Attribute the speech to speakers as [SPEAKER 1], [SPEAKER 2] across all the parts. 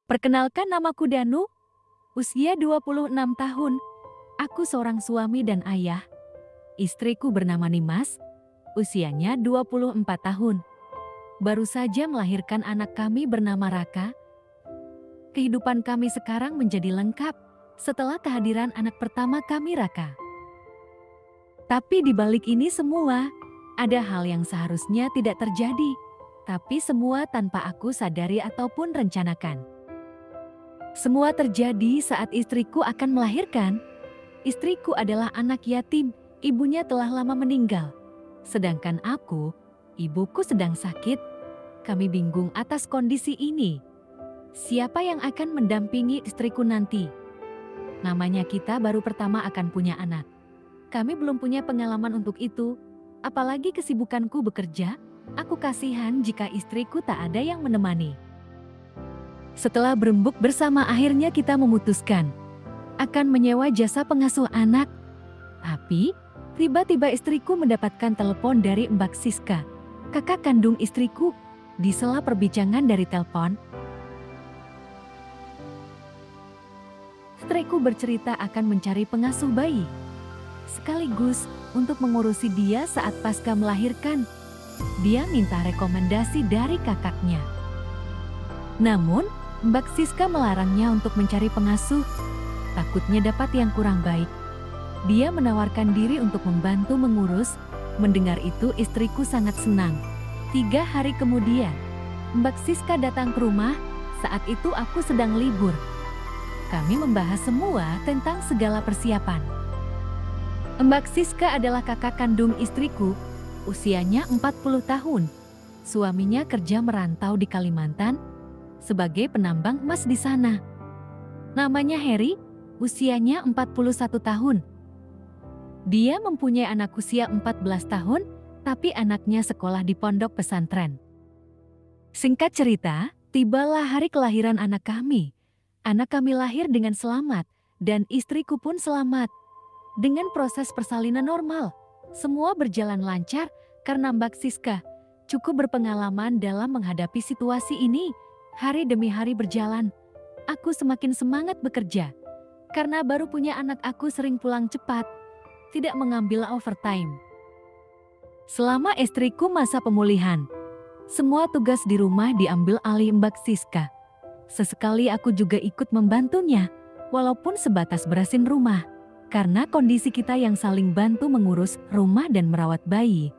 [SPEAKER 1] Perkenalkan, namaku Danu, usia 26 tahun. Aku seorang suami dan ayah. Istriku bernama Nimas, usianya 24 tahun. Baru saja melahirkan anak kami bernama Raka. Kehidupan kami sekarang menjadi lengkap setelah kehadiran anak pertama kami, Raka. Tapi di balik ini semua, ada hal yang seharusnya tidak terjadi, tapi semua tanpa aku sadari ataupun rencanakan. Semua terjadi saat istriku akan melahirkan. Istriku adalah anak yatim, ibunya telah lama meninggal. Sedangkan aku, ibuku sedang sakit. Kami bingung atas kondisi ini. Siapa yang akan mendampingi istriku nanti? Namanya kita baru pertama akan punya anak. Kami belum punya pengalaman untuk itu, apalagi kesibukanku bekerja. Aku kasihan jika istriku tak ada yang menemani. Setelah berembuk bersama, akhirnya kita memutuskan akan menyewa jasa pengasuh anak. Tapi, tiba-tiba istriku mendapatkan telepon dari Mbak Siska, kakak kandung istriku. Di sela perbincangan dari telepon, istriku bercerita akan mencari pengasuh bayi, sekaligus untuk mengurusi dia saat pasca melahirkan. Dia minta rekomendasi dari kakaknya. Namun, Mbak Siska melarangnya untuk mencari pengasuh, takutnya dapat yang kurang baik. Dia menawarkan diri untuk membantu mengurus. Mendengar itu istriku sangat senang. 3 hari kemudian, Mbak Siska datang ke rumah. Saat itu aku sedang libur. Kami membahas semua tentang segala persiapan. Mbak Siska adalah kakak kandung istriku, usianya 40 tahun. Suaminya kerja merantau di Kalimantan sebagai penambang emas di sana. Namanya Heri, usianya 41 tahun. Dia mempunyai anak usia 14 tahun, tapi anaknya sekolah di pondok pesantren. Singkat cerita, tibalah hari kelahiran anak kami. Anak kami lahir dengan selamat, dan istriku pun selamat. Dengan proses persalinan normal, semua berjalan lancar karena Mbak Siska cukup berpengalaman dalam menghadapi situasi ini. Hari demi hari berjalan, aku semakin semangat bekerja. Karena baru punya anak, aku sering pulang cepat, tidak mengambil overtime. Selama istriku masa pemulihan, semua tugas di rumah diambil alih Mbak Siska. Sesekali aku juga ikut membantunya, walaupun sebatas berasin rumah. Karena kondisi kita yang saling bantu mengurus rumah dan merawat bayi.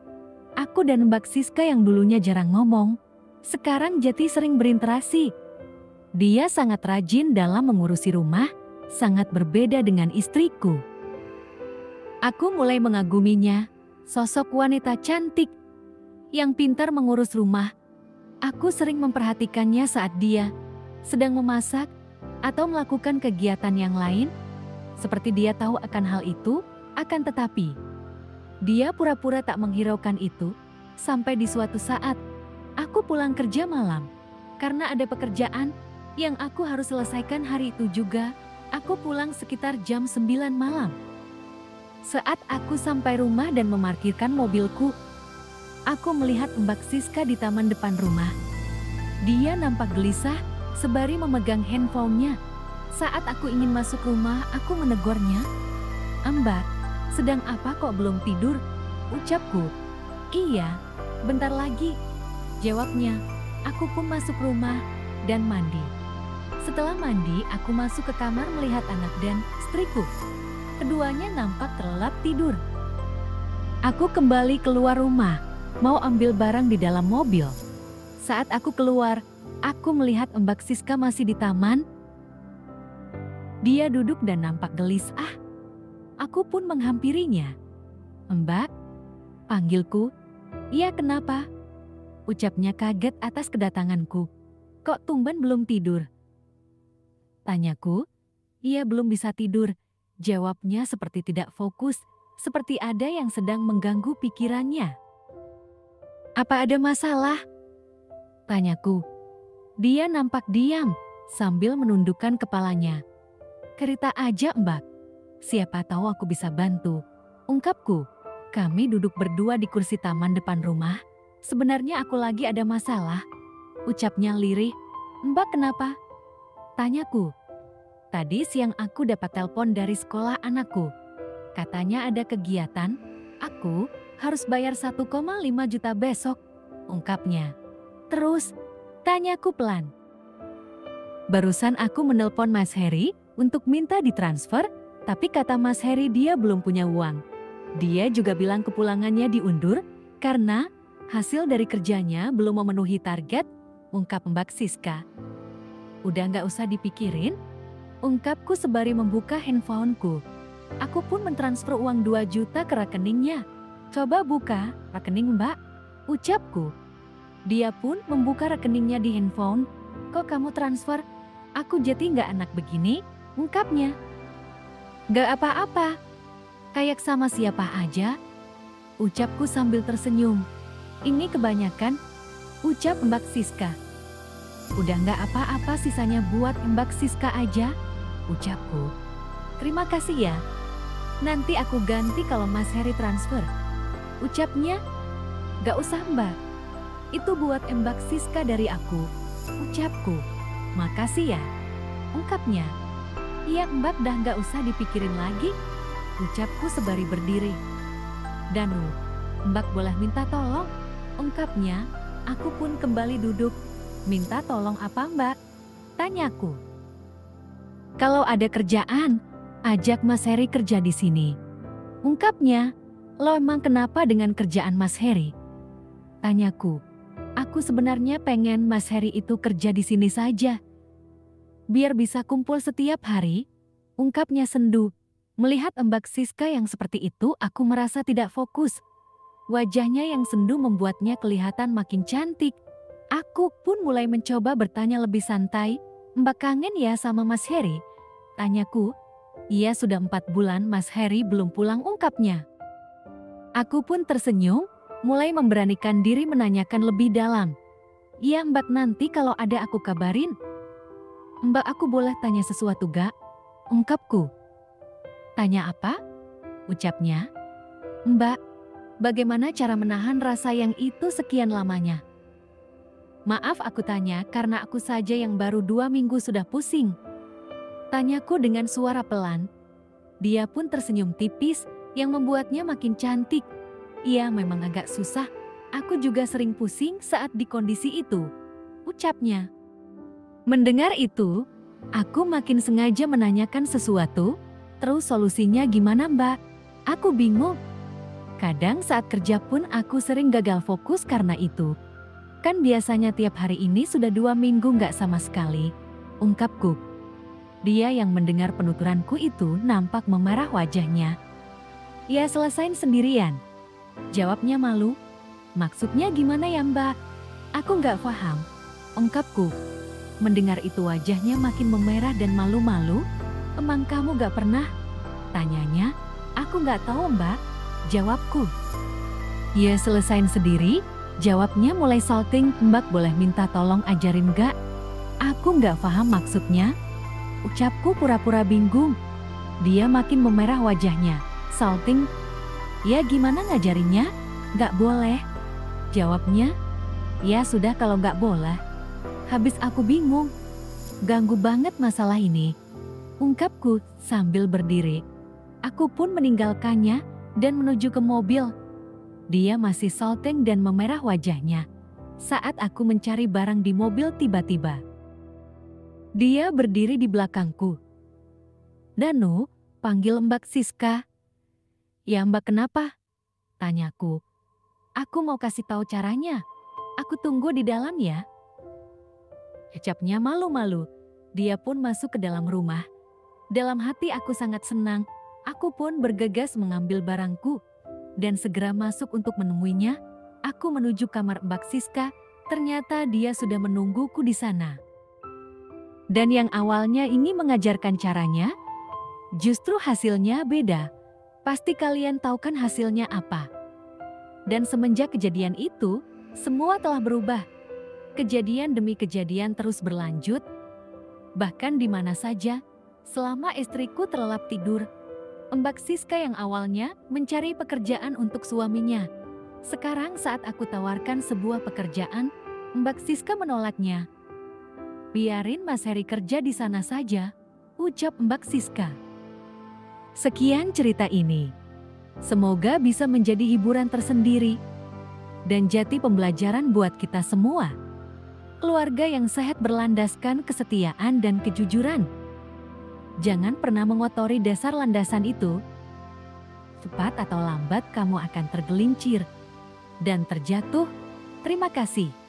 [SPEAKER 1] Aku dan Mbak Siska yang dulunya jarang ngomong, sekarang jadi sering berinteraksi. Dia sangat rajin dalam mengurusi rumah, sangat berbeda dengan istriku. Aku mulai mengaguminya, sosok wanita cantik yang pintar mengurus rumah. Aku sering memperhatikannya saat dia sedang memasak atau melakukan kegiatan yang lain, seperti dia tahu akan hal itu, akan tetapi dia pura-pura tak menghiraukan itu. Sampai di suatu saat, aku pulang kerja malam, karena ada pekerjaan yang aku harus selesaikan hari itu juga. Aku pulang sekitar jam 9 malam. Saat aku sampai rumah dan memarkirkan mobilku, aku melihat Mbak Siska di taman depan rumah. Dia nampak gelisah, sembari memegang handphonenya. Saat aku ingin masuk rumah, aku menegurnya. "Mbak, sedang apa kok belum tidur?" ucapku. "Iya, bentar lagi," jawabnya. Aku pun masuk rumah dan mandi. Setelah mandi, aku masuk ke kamar melihat anak dan istriku. Keduanya nampak terlelap tidur. Aku kembali keluar rumah, mau ambil barang di dalam mobil. Saat aku keluar, aku melihat Mbak Siska masih di taman. Dia duduk dan nampak gelisah. Aku pun menghampirinya. "Mbak," panggilku. "Iya, kenapa?" ucapnya kaget atas kedatanganku. "Kok tumben belum tidur?" tanyaku. "Ia belum bisa tidur," jawabnya seperti tidak fokus, seperti ada yang sedang mengganggu pikirannya. "Apa ada masalah?" tanyaku. Dia nampak diam sambil menundukkan kepalanya. "Cerita aja, Mbak. Siapa tahu aku bisa bantu," ungkapku. Kami duduk berdua di kursi taman depan rumah. "Sebenarnya aku lagi ada masalah," ucapnya lirih. "Mbak kenapa?" Tanyaku. Tadi siang aku dapat telepon dari sekolah anakku. Katanya ada kegiatan, aku harus bayar 1,5 juta besok, ungkapnya. Terus, tanyaku pelan. Barusan aku menelpon Mas Heri untuk minta ditransfer, tapi kata Mas Heri dia belum punya uang. Dia juga bilang kepulangannya diundur karena hasil dari kerjanya belum memenuhi target, ungkap Mbak Siska. Udah nggak usah dipikirin, ungkapku sembari membuka handphoneku. Aku pun mentransfer uang 2 juta ke rekeningnya. Coba buka rekening Mbak, ucapku. Dia pun membuka rekeningnya di handphone. Kok kamu transfer? Aku jadi nggak anak begini, ungkapnya. Gak apa-apa, kayak sama siapa aja, ucapku sambil tersenyum. Ini kebanyakan, ucap Mbak Siska. Udah gak apa-apa sisanya buat Mbak Siska aja, ucapku. Terima kasih ya, nanti aku ganti kalau Mas Heri transfer, ucapnya. Gak usah Mbak, itu buat Mbak Siska dari aku, ucapku. Makasih ya, ungkapnya. Iya Mbak dah gak usah dipikirin lagi, ucapku sembari berdiri. Danu, Mbak boleh minta tolong, ungkapnya. Aku pun kembali duduk. Minta tolong apa Mbak? Tanyaku. Kalau ada kerjaan, ajak Mas Heri kerja di sini, ungkapnya. Lo emang kenapa dengan kerjaan Mas Heri? Tanyaku. Aku sebenarnya pengen Mas Heri itu kerja di sini saja, biar bisa kumpul setiap hari, ungkapnya sendu. Melihat Mbak Siska yang seperti itu, aku merasa tidak fokus. Wajahnya yang sendu membuatnya kelihatan makin cantik. Aku pun mulai mencoba bertanya lebih santai. Mbak kangen ya sama Mas Heri? Tanyaku. Iya sudah 4 bulan Mas Heri belum pulang, ungkapnya. Aku pun tersenyum, mulai memberanikan diri menanyakan lebih dalam. Iya Mbak, nanti kalau ada aku kabarin. Mbak, aku boleh tanya sesuatu gak? Ungkapku. Tanya apa? Ucapnya. Mbak, bagaimana cara menahan rasa yang itu sekian lamanya? Maaf aku tanya karena aku saja yang baru 2 minggu sudah pusing. Tanyaku dengan suara pelan. Dia pun tersenyum tipis yang membuatnya makin cantik. Iya memang agak susah, aku juga sering pusing saat di kondisi itu, ucapnya. Mendengar itu, aku makin sengaja menanyakan sesuatu. Terus solusinya gimana Mbak? Aku bingung. Kadang saat kerja pun aku sering gagal fokus karena itu. Kan biasanya tiap hari ini sudah 2 minggu nggak sama sekali, ungkapku. Dia yang mendengar penuturanku itu nampak memerah wajahnya. Ya selesain sendirian, jawabnya malu. Maksudnya gimana ya Mbak? Aku nggak paham, ungkapku. Mendengar itu wajahnya makin memerah dan malu-malu. Emang kamu gak pernah? Tanyanya. Aku gak tahu Mbak, jawabku. Ya selesain sendiri, jawabnya mulai salting. Mbak boleh minta tolong ajarin gak? Aku gak paham maksudnya, ucapku pura-pura bingung. Dia makin memerah wajahnya, salting. Ya gimana ngajarinnya? Gak boleh, jawabnya. Ya sudah kalau gak boleh. Habis aku bingung, ganggu banget masalah ini, ungkapku sambil berdiri. Aku pun meninggalkannya dan menuju ke mobil. Dia masih salting dan memerah wajahnya. Saat aku mencari barang di mobil tiba-tiba dia berdiri di belakangku. Danu, panggil Mbak Siska. Ya Mbak kenapa? Tanyaku. Aku mau kasih tahu caranya. Aku tunggu di dalam ya. Ucapnya malu-malu. Dia pun masuk ke dalam rumah. Dalam hati aku sangat senang. Aku pun bergegas mengambil barangku dan segera masuk untuk menemuinya. Aku menuju kamar Mbak Siska. Ternyata dia sudah menungguku di sana. Dan yang awalnya ini mengajarkan caranya, justru hasilnya beda. Pasti kalian tahu kan hasilnya apa. Dan semenjak kejadian itu, semua telah berubah. Kejadian demi kejadian terus berlanjut, bahkan di mana saja, selama istriku terlelap tidur. Mbak Siska yang awalnya mencari pekerjaan untuk suaminya. Sekarang saat aku tawarkan sebuah pekerjaan, Mbak Siska menolaknya. Biarin Mas Heri kerja di sana saja, ucap Mbak Siska. Sekian cerita ini. Semoga bisa menjadi hiburan tersendiri dan jadi pembelajaran buat kita semua. Keluarga yang sehat berlandaskan kesetiaan dan kejujuran. Jangan pernah mengotori dasar landasan itu. Cepat atau lambat kamu akan tergelincir dan terjatuh. Terima kasih.